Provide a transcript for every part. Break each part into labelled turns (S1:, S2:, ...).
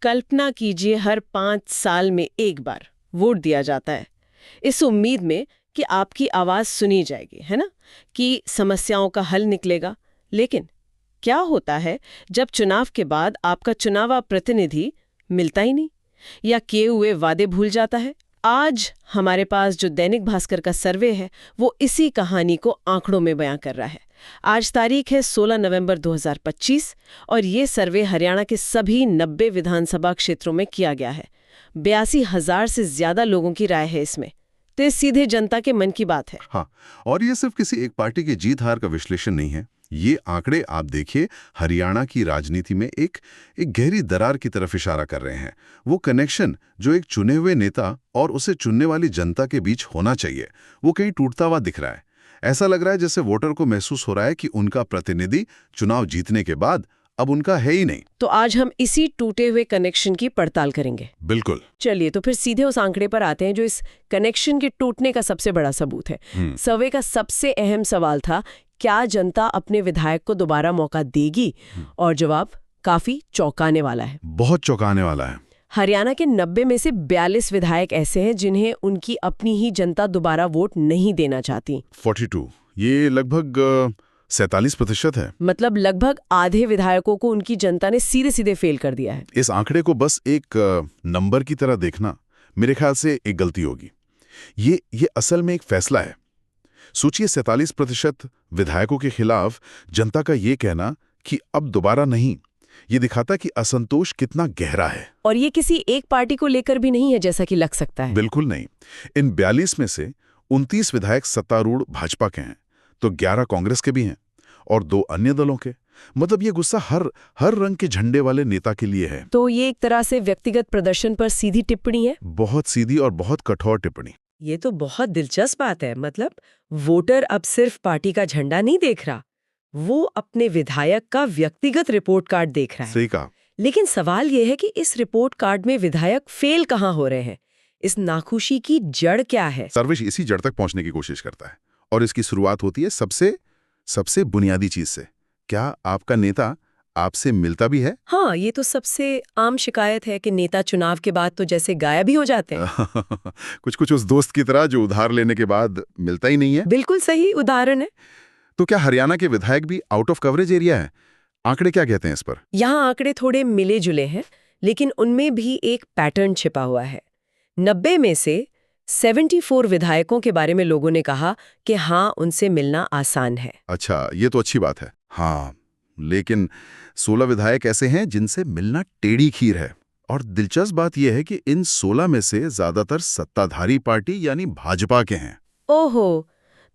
S1: कल्पना कीजिए हर 5 साल में एक बार वोट दिया जाता है, इस उम्मीद में कि आपकी आवाज सुनी जाएगी, है ना, कि समस्याओं का हल निकलेगा। लेकिन क्या होता है जब चुनाव के बाद आपका चुनावा प्रतिनिधि मिलता ही नहीं या किए हुए वादे भूल जाता है? आज हमारे पास जो दैनिक भास्कर का सर्वे है वो इसी कहानी को आंकड़ों में बयां कर रहा है। आज तारीख है 16 नवंबर 2025 और ये सर्वे हरियाणा के सभी 90 विधानसभा क्षेत्रों में किया गया है। 82,000 से ज्यादा लोगों की राय है इसमें, तो ये सीधे जनता के मन की बात है।
S2: हाँ, और ये सिर्फ किसी एक पार्टी की जीत हार का विश्लेषण नहीं है। ये आंकड़े आप देखिए हरियाणा की राजनीति में एक गहरी दरार की तरफ इशारा कर रहे हैं। वो कनेक्शन जो एक चुने हुए नेता और उसे चुनने वाली जनता के बीच होना चाहिए, वो कहीं टूटता हुआ दिख रहा है। ऐसा लग रहा है जैसे वोटर को महसूस हो रहा है कि उनका प्रतिनिधि चुनाव जीतने के बाद अब उनका है ही नहीं।
S1: तो आज हम इसी टूटे हुए कनेक्शन की पड़ताल करेंगे।
S2: बिल्कुल।
S1: चलिए तो फिर सीधे उस आंकड़े पर आते हैं जो इस कनेक्शन के टूटने का सबसे बड़ा सबूत है। सर्वे का सबसे अहम सवाल था, क्या जनता अपने विधायक को दोबारा मौका देगी? और जवाब काफी चौंकाने वाला है।
S2: बहुत चौंकाने वाला है।
S1: हरियाणा के 90 में से 42 विधायक ऐसे हैं जिन्हें उनकी अपनी ही जनता दोबारा वोट नहीं देना चाहती।
S2: 42, ये लगभग 47% है।
S1: मतलब लगभग आधे विधायकों को उनकी जनता ने सीधे सीधे फेल कर दिया है।
S2: इस आंकड़े को बस एक नंबर की तरह देखना मेरे ख्याल से एक गलती होगी। ये असल में एक फैसला है। सोचिए 47% विधायकों के खिलाफ जनता का ये कहना कि अब दोबारा नहीं, ये दिखाता कि असंतोष कितना गहरा है।
S1: और ये किसी एक पार्टी को लेकर भी नहीं है जैसा कि लग सकता है।
S2: बिल्कुल नहीं। इन 42 में से 29 विधायक सत्तारूढ़ भाजपा के हैं, तो 11 कांग्रेस के भी हैं और 2 अन्य दलों के। मतलब ये गुस्सा हर रंग के झंडे वाले नेता के लिए है।
S1: तो ये एक तरह से व्यक्तिगत प्रदर्शन पर सीधी टिप्पणी है।
S2: बहुत सीधी और बहुत कठोर टिप्पणी।
S1: ये तो बहुत दिलचस्प बात है। मतलब वोटर अब सिर्फ पार्टी का झंडा नहीं देख रहा, वो अपने विधायक का व्यक्तिगत रिपोर्ट कार्ड देख रहा है।
S2: सही कहा।
S1: लेकिन सवाल ये है कि इस रिपोर्ट कार्ड में विधायक फेल कहाँ हो रहे हैं? इस नाखुशी की जड़ क्या है?
S2: सर्वेश इसी जड़ तक पहुंचने की कोशिश करता है और इसकी शुरुआत होती है सबसे बुनियादी चीज से। क्या आपका नेता आपसे मिलता भी है?
S1: हाँ, ये तो सबसे आम शिकायत है कि नेता चुनाव के बाद तो जैसे गायब ही हो जाते हैं।
S2: कुछ उस दोस्त की तरह जो उधार लेने के बाद मिलता ही नहीं है।
S1: बिल्कुल सही उदाहरण है।
S2: तो क्या हरियाणा के विधायक भी आउट ऑफ कवरेज एरिया है? आंकड़े क्या कहते हैं इस पर?
S1: यहाँ आंकड़े थोड़े मिले जुले हैं, लेकिन उनमें भी एक पैटर्न छिपा हुआ है। 90 में से 74 विधायकों के बारे में लोगों ने कहा कि हाँ, उनसे मिलना आसान है।
S2: अच्छा, ये तो अच्छी बात है। हाँ, लेकिन 16 विधायक ऐसे हैं जिनसे मिलना टेढ़ी खीर है। और दिलचस्प बात यह है कि इन 16 में से ज्यादातर सत्ताधारी पार्टी यानी भाजपा के हैं।
S1: ओहो,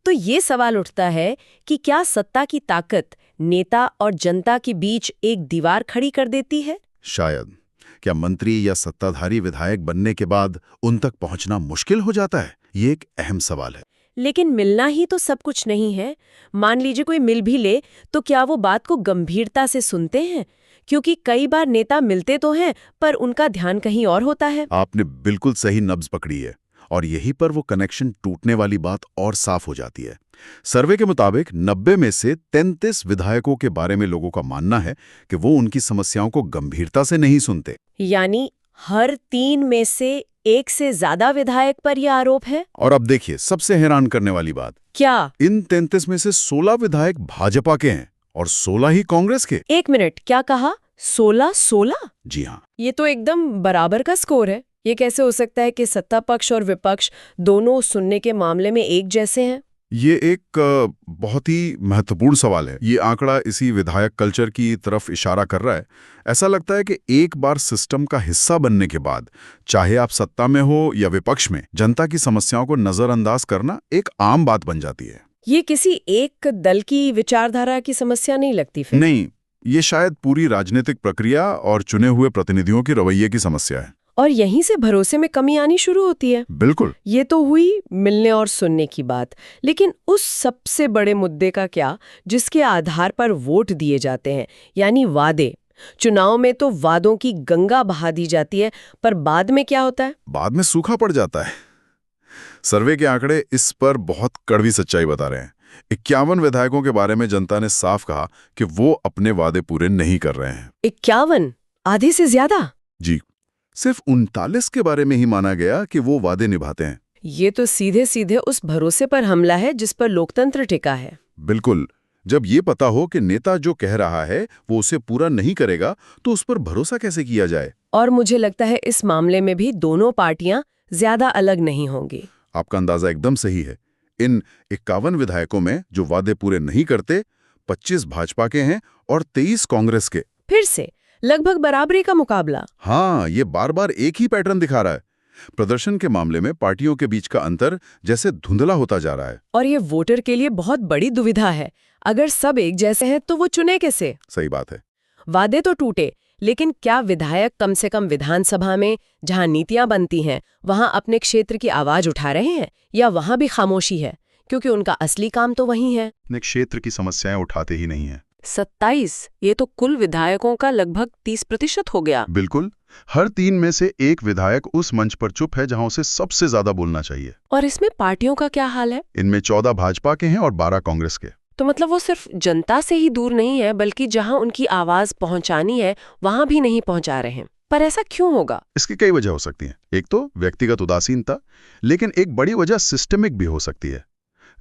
S1: तो ये सवाल उठता है कि क्या सत्ता की ताकत नेता और जनता के बीच एक दीवार खड़ी कर देती है?
S2: शायद। क्या मंत्री या सत्ताधारी विधायक बनने के बाद उन तक पहुंचना मुश्किल हो जाता है? ये एक अहम सवाल है।
S1: लेकिन मिलना ही तो सब कुछ नहीं है। मान लीजिए कोई मिल भी ले, तो क्या वो बात को गंभीरता से सुनते हैं? क्योंकि कई बार नेता मिलते तो हैं, पर उनका ध्यान कहीं और होता है।
S2: आपने बिल्कुल सही नब्ज पकड़ी है और यहीं पर वो कनेक्शन टूटने वाली बात और साफ हो जाती है। सर्वे के मुताबिक 90 में से 33 विधायकों के बारे में लोगों का मानना है कि वो उनकी समस्याओं को गंभीरता से नहीं सुनते।
S1: यानी हर 3 में से 1 से ज्यादा विधायक पर यह आरोप है।
S2: और अब देखिए सबसे हैरान करने वाली बात,
S1: क्या
S2: इन 33 में से 16 विधायक भाजपा के हैं और 16 ही कांग्रेस के।
S1: 1 मिनट, क्या कहा? 16?
S2: जी हाँ।
S1: ये तो एकदम बराबर का स्कोर है। ये कैसे हो सकता है कि सत्ता पक्ष और विपक्ष दोनों सुनने के मामले में एक जैसे हैं?
S2: ये एक बहुत ही महत्वपूर्ण सवाल है। ये आंकड़ा इसी विधायक कल्चर की तरफ इशारा कर रहा है। ऐसा लगता है कि एक बार सिस्टम का हिस्सा बनने के बाद, चाहे आप सत्ता में हो या विपक्ष में, जनता की समस्याओं को नजरअंदाज करना एक आम बात बन जाती है।
S1: ये किसी एक दल की विचारधारा की समस्या नहीं लगती फिर?
S2: नहीं, ये शायद पूरी राजनीतिक प्रक्रिया और चुने हुए प्रतिनिधियों के रवैये की समस्या है।
S1: और यहीं से भरोसे में कमी आनी शुरू होती है।
S2: बिल्कुल।
S1: ये तो हुई मिलने और सुनने की बात, लेकिन उस सबसे बड़े मुद्दे का क्या जिसके आधार पर वोट दिए जाते हैं, यानी वादे। चुनाव में तो वादों की गंगा बहा दी जाती है, पर बाद में क्या होता है?
S2: बाद में सूखा पड़ जाता है। सर्वे के आंकड़े इस पर बहुत कड़वी सच्चाई बता रहे हैं। 51 विधायकों के बारे में जनता ने साफ कहा कि वो अपने वादे पूरे नहीं कर रहे हैं।
S1: 51? आधे से ज्यादा?
S3: जी, सिर्फ 39 के बारे में ही माना गया कि वो वादे निभाते हैं।
S1: ये तो सीधे सीधे उस भरोसे पर हमला है जिस पर लोकतंत्र टिका है।
S3: बिल्कुल। जब ये पता हो कि नेता जो कह रहा है वो उसे पूरा नहीं करेगा, तो उस पर भरोसा कैसे किया जाए?
S1: और मुझे लगता है इस मामले में भी दोनों पार्टियां ज्यादा अलग नहीं होंगी।
S3: आपका अंदाजा एकदम सही है। इन 51 विधायकों में जो वादे पूरे नहीं करते, 25 भाजपा के हैं और 23 कांग्रेस के।
S1: फिर से लगभग बराबरी का मुकाबला।
S3: हाँ, ये बार बार एक ही पैटर्न दिखा रहा है। प्रदर्शन के मामले में पार्टियों के बीच का अंतर जैसे धुंधला होता जा रहा है।
S1: और ये वोटर के लिए बहुत बड़ी दुविधा है। अगर सब एक जैसे हैं तो वो चुने कैसे?
S3: सही बात है।
S1: वादे तो टूटे, लेकिन क्या विधायक कम से कम विधानसभा में जहां नीतियां बनती हैं वहां अपने क्षेत्र की आवाज उठा रहे हैं, या वहां भी खामोशी है क्योंकि उनका असली काम तो वही है?
S3: अपने क्षेत्र की समस्याएं उठाते ही नहीं है।
S1: 27, ये तो कुल विधायकों का लगभग 30% हो गया।
S3: बिल्कुल। हर 3 में से एक विधायक उस मंच पर चुप है जहां उसे सबसे ज्यादा बोलना चाहिए।
S1: और इसमें पार्टियों का क्या हाल है?
S3: इनमें 14 भाजपा के हैं और 12 कांग्रेस के।
S1: तो मतलब वो सिर्फ जनता से ही दूर नहीं है, बल्कि जहां उनकी आवाज पहुंचानी है वहां भी नहीं पहुंचा रहे हैं। पर ऐसा क्यों होगा?
S3: इसकी कई वजह हो सकती हैं। एक तो व्यक्तिगत उदासीनता, लेकिन एक बड़ी वजह सिस्टमिक भी हो सकती है।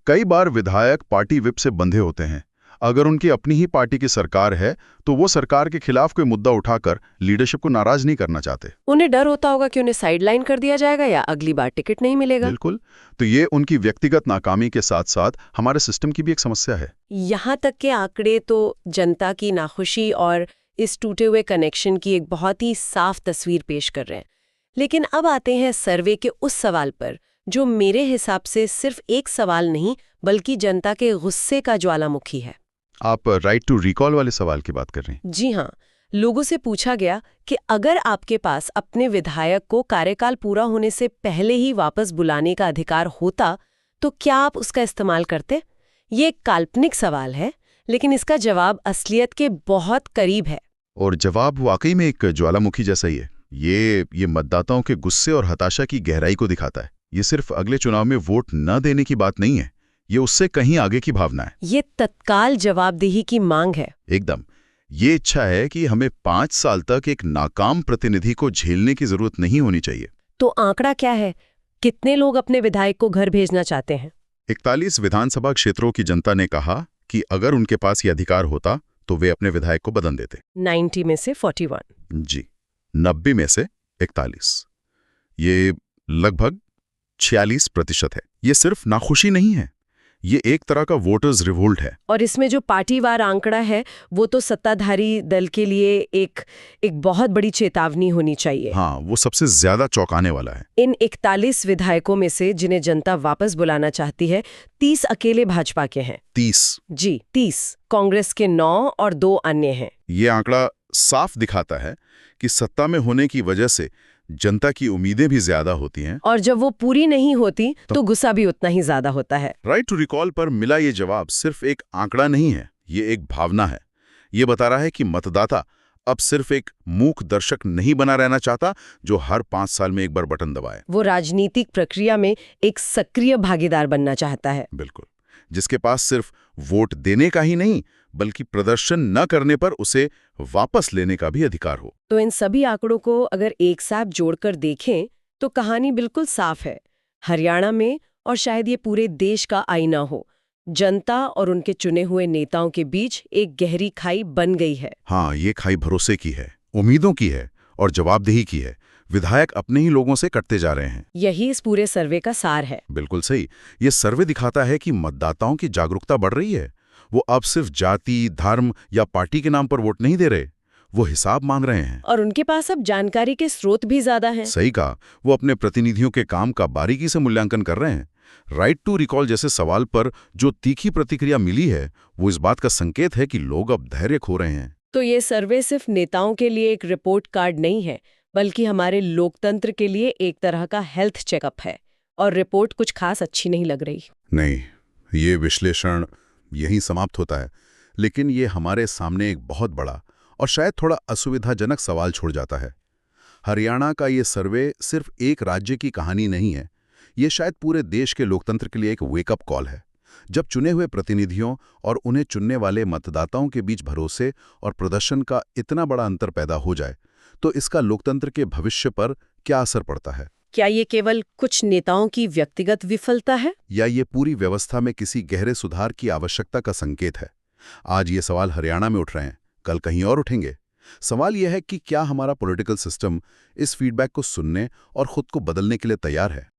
S3: कई बार विधायक पार्टी विप से बंधे होते हैं। अगर उनकी अपनी ही पार्टी की सरकार है तो वो सरकार के खिलाफ कोई मुद्दा उठाकर लीडरशिप को नाराज नहीं करना चाहते।
S1: उन्हें डर होता होगा कि उन्हें साइडलाइन कर दिया जाएगा या अगली बार टिकट नहीं मिलेगा।
S3: बिल्कुल। तो ये उनकी व्यक्तिगत नाकामी के साथ साथ हमारे सिस्टम की भी एक समस्या है।
S1: यहाँ तक के आंकड़े तो जनता की नाखुशी और इस टूटे हुए कनेक्शन की एक बहुत ही साफ तस्वीर पेश कर रहे हैं। लेकिन अब आते हैं सर्वे के उस सवाल पर जो मेरे हिसाब से सिर्फ एक सवाल नहीं बल्कि जनता के गुस्से का ज्वालामुखी है।
S3: आप राइट टू रिकॉल वाले सवाल की बात कर रहे हैं?
S1: जी हाँ। लोगों से पूछा गया कि अगर आपके पास अपने विधायक को कार्यकाल पूरा होने से पहले ही वापस बुलाने का अधिकार होता तो क्या आप उसका इस्तेमाल करते? ये एक काल्पनिक सवाल है, लेकिन इसका जवाब असलियत के बहुत करीब है।
S3: और जवाब वाकई में एक ज्वालामुखी जैसा ही है। ये मतदाताओं के गुस्से और हताशा की गहराई को दिखाता है। ये सिर्फ अगले चुनाव में वोट न देने की बात नहीं है, ये उससे कहीं आगे की भावना है।
S1: ये तत्काल जवाबदेही की मांग है।
S3: एकदम। ये इच्छा है कि हमें 5 साल तक एक नाकाम प्रतिनिधि को झेलने की जरूरत नहीं होनी चाहिए।
S1: तो आंकड़ा क्या है? कितने लोग अपने विधायक को घर भेजना चाहते हैं?
S3: 41 विधानसभा क्षेत्रों की जनता ने कहा कि अगर उनके पास ये अधिकार होता तो वे अपने विधायक को बदल देते।
S1: 90 में से 41।
S3: जी, 90 में से 41। ये लगभग 46% है। ये सिर्फ नाखुशी नहीं है, ये एक तरह का वोटर्स रिवोल्ट है।
S1: और इसमें जो पार्टीवार आंकड़ा है वो तो सत्ताधारी दल के लिए एक बहुत बड़ी चेतावनी होनी चाहिए।
S3: हाँ, वो सबसे ज्यादा चौंकाने वाला है।
S1: इन 41 विधायकों में से जिन्हें जनता वापस बुलाना चाहती है, 30 अकेले भाजपा के हैं।
S3: 30?
S1: जी 30। कांग्रेस के 9 और 2 अन्य हैं।
S3: ये आंकड़ा साफ दिखाता है कि सत्ता में होने की वजह से जनता की उम्मीदें भी ज्यादा होती हैं,
S1: और जब वो पूरी नहीं होती तो गुस्सा भी उतना ही ज्यादा होता है।
S3: राइट टू रिकॉल पर मिला ये जवाब सिर्फ एक आंकड़ा नहीं है, ये एक भावना है। ये बता रहा है कि मतदाता अब सिर्फ एक मूक दर्शक नहीं बना रहना चाहता जो हर 5 साल में एक बार बटन दबाए।
S1: वो राजनीतिक प्रक्रिया में एक सक्रिय भागीदार बनना चाहता है।
S3: बिल्कुल। जिसके पास सिर्फ वोट देने का ही नहीं बल्कि प्रदर्शन न करने पर उसे वापस लेने का भी अधिकार हो।
S1: तो इन सभी आंकड़ों को अगर एक साथ जोड़कर देखें तो कहानी बिल्कुल साफ है। हरियाणा में, और शायद ये पूरे देश का आईना हो, जनता और उनके चुने हुए नेताओं के बीच एक गहरी खाई बन गई है।
S3: हाँ, ये खाई भरोसे की है, उम्मीदों की है और जवाबदेही की है। विधायक अपने ही लोगों से कटते जा रहे हैं।
S1: यही इस पूरे सर्वे का सार है।
S3: बिल्कुल सही। ये सर्वे दिखाता है कि मतदाताओं की जागरूकता बढ़ रही है। वो अब सिर्फ जाति, धर्म या पार्टी के नाम पर वोट नहीं दे रहे, वो हिसाब मांग रहे हैं।
S1: और उनके पास अब जानकारी के स्रोत भी ज्यादा हैं।
S3: सही कहा। वो अपने प्रतिनिधियों के काम का बारीकी से मूल्यांकन कर रहे हैं। राइट टू रिकॉल जैसे सवाल पर जो तीखी प्रतिक्रिया मिली है वो इस बात का संकेत है कि लोग अब धैर्य खो रहे हैं।
S1: तो ये सर्वे सिर्फ नेताओं के लिए एक रिपोर्ट कार्ड नहीं है, बल्कि हमारे लोकतंत्र के लिए एक तरह का हेल्थ चेकअप है। और रिपोर्ट कुछ खास अच्छी नहीं लग रही।
S3: नहीं, ये विश्लेषण यहीं समाप्त होता है, लेकिन ये हमारे सामने एक बहुत बड़ा और शायद थोड़ा असुविधाजनक सवाल छोड़ जाता है। हरियाणा का ये सर्वे सिर्फ एक राज्य की कहानी नहीं है, ये शायद पूरे देश के लोकतंत्र के लिए एक वेकअप कॉल है। जब चुने हुए प्रतिनिधियों और उन्हें चुनने वाले मतदाताओं के बीच भरोसे और प्रदर्शन का इतना बड़ा अंतर पैदा हो जाए तो इसका लोकतंत्र के भविष्य पर क्या असर पड़ता है?
S1: क्या ये केवल कुछ नेताओं की व्यक्तिगत विफलता है,
S3: या ये पूरी व्यवस्था में किसी गहरे सुधार की आवश्यकता का संकेत है? आज ये सवाल हरियाणा में उठ रहे हैं, कल कहीं और उठेंगे। सवाल यह है कि क्या हमारा पॉलिटिकल सिस्टम इस फीडबैक को सुनने और खुद को बदलने के लिए तैयार है?